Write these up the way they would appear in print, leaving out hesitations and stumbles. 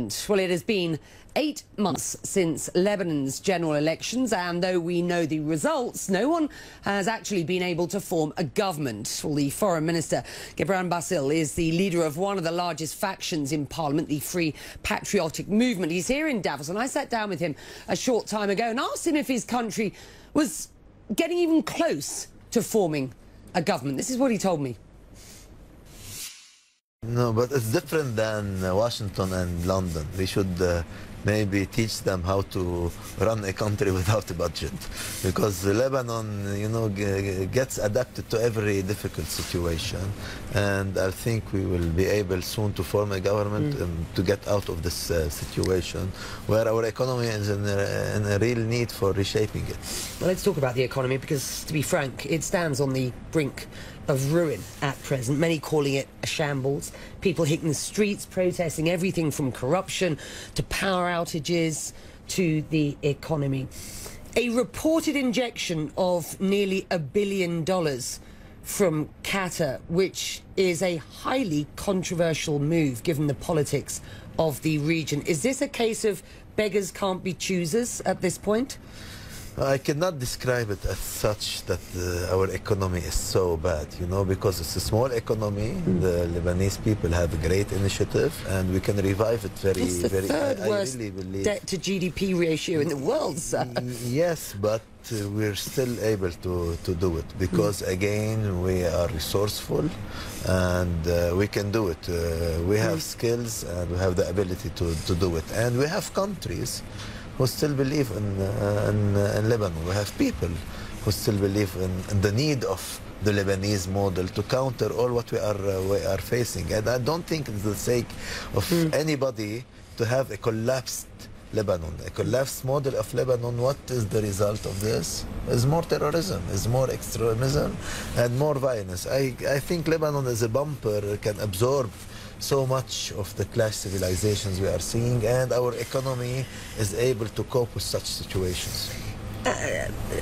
Well, it has been 8 months since Lebanon's general elections, and though we know the results, no one has actually been able to form a government. Well, the Foreign Minister, Gebran Bassil, is the leader of one of the largest factions in Parliament, the Free Patriotic Movement. He's here in Davos, and I sat down with him a short time ago and asked him if his country was getting even close to forming a government. This is what he told me. No, but it's different than Washington and London. We should maybe teach them how to run a country without a budget, because Lebanon, you know, gets adapted to every difficult situation, and I think we will be able soon to form a government to get out of this situation where our economy is in a real need for reshaping it. Well, let's talk about the economy, because, to be frank, it stands on the brink of ruin at present, many calling it a shambles. People hitting the streets, protesting everything from corruption to power outages to the economy. A reported injection of nearly $1 billion from Qatar, which is a highly controversial move given the politics of the region. Is this a case of beggars can't be choosers at this point? I cannot describe it as such that our economy is so bad, you know, because it's a small economy. The Lebanese people have a great initiative, and we can revive it very, it's the very. third worst I really believe debt to GDP ratio in the world, sir. Yes, but we're still able to do it because, again, we are resourceful and we can do it. We have skills and we have the ability to do it, and we have countries who still believe in Lebanon. We have people who still believe in the need of the Lebanese model to counter all what we are facing. And I don't think it's the sake of anybody to have a collapsed Lebanon, a collapsed model of Lebanon. What is the result of this? Is more terrorism, is more extremism, and more violence. I think Lebanon as a bumper can absorb so much of the clash civilizations we are seeing, and our economy is able to cope with such situations.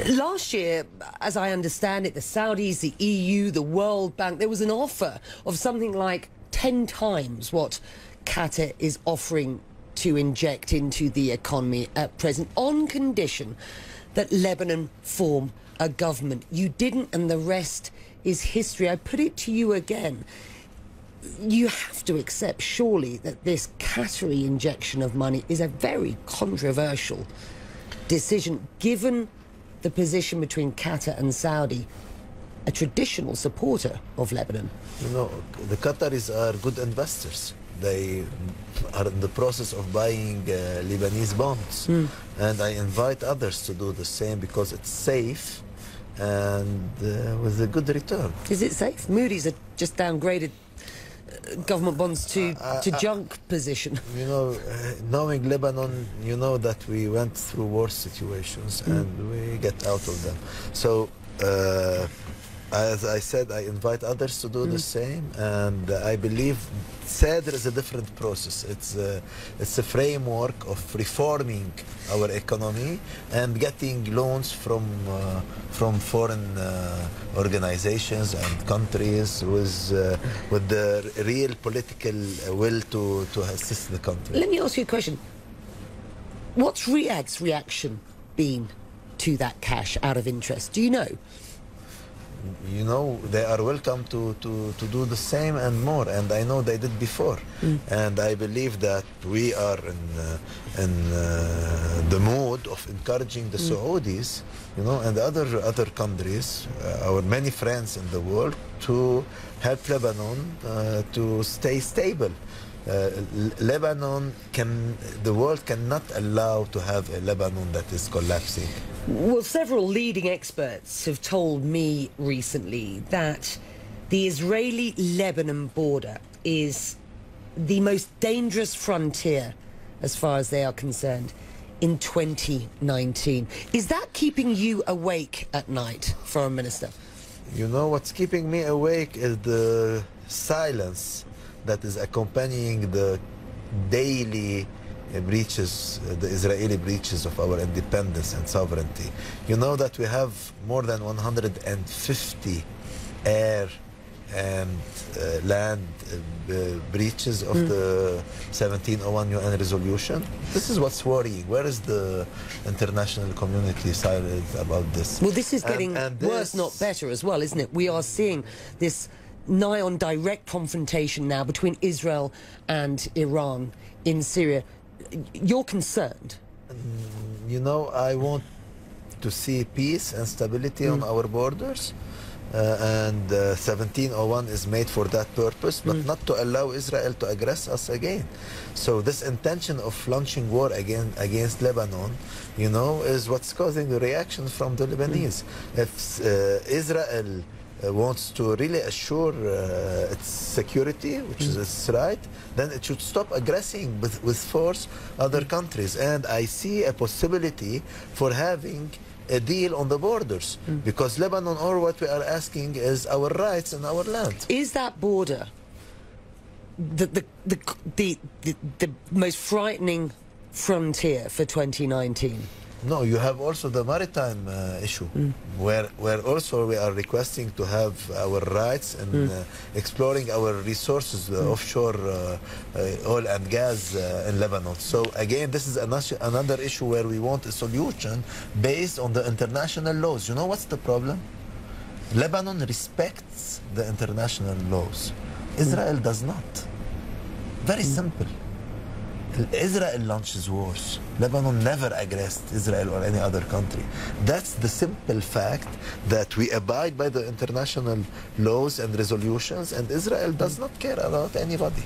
Last year, as I understand it, the Saudis, the EU, the World Bank, there was an offer of something like 10 times what Qatar is offering to inject into the economy at present, on condition that Lebanon form a government. You didn't, and the rest is history. I put it to you again. You have to accept, surely, that this Qatari injection of money is a very controversial decision, given the position between Qatar and Saudi, a traditional supporter of Lebanon. You know, the Qataris are good investors. They are in the process of buying Lebanese bonds, and I invite others to do the same because it's safe and with a good return. Is it safe? Moody's have just downgraded government bonds to junk position. You know, knowing Lebanon, you know that we went through worse situations and we get out of them. So, as I said, I invite others to do the same, and I believe there is a different process. It's a framework of reforming our economy and getting loans from foreign organizations and countries with the real political will to assist the country. Let me ask you a question. What's Riyadh's reaction been to that cash, out of interest? Do you know? You know, they are welcome to do the same and more, and I know they did before. And I believe that we are in the mood of encouraging the Saudis, you know, and other countries, our many friends in the world, to help Lebanon to stay stable. Lebanon the world cannot allow to have a Lebanon that is collapsing. Well, several leading experts have told me recently that the Israeli-Lebanon border is the most dangerous frontier, as far as they are concerned, in 2019. Is that keeping you awake at night, Foreign Minister? You know, what's keeping me awake is the silence that is accompanying the daily breaches, the Israeli breaches of our independence and sovereignty. You know that we have more than 150 air and land breaches of the 1701 UN resolution. This is what's worrying. Where is the international community silent about this? Well, this is getting worse, not better as well, isn't it? We are seeing this nigh on direct confrontation now between Israel and Iran in Syria. You're concerned? You know, I want to see peace and stability on our borders. And 1701 is made for that purpose, but not to allow Israel to aggress us again. So this intention of launching war against Lebanon, you know, is what's causing the reaction from the Lebanese. If Israel wants to really assure its security, which is its right, then it should stop aggressing with force other countries. And I see a possibility for having a deal on the borders, because Lebanon, or what we are asking, is our rights and our land. Is that border the most frightening frontier for 2019? No, you have also the maritime issue, where also we are requesting to have our rights and exploring our resources, offshore oil and gas in Lebanon. So again, this is another issue where we want a solution based on the international laws. You know what's the problem? Lebanon respects the international laws. Israel does not. Very simple. Israel launches wars. Lebanon never aggressed Israel or any other country. That's the simple fact, that we abide by the international laws and resolutions, and Israel does not care about anybody.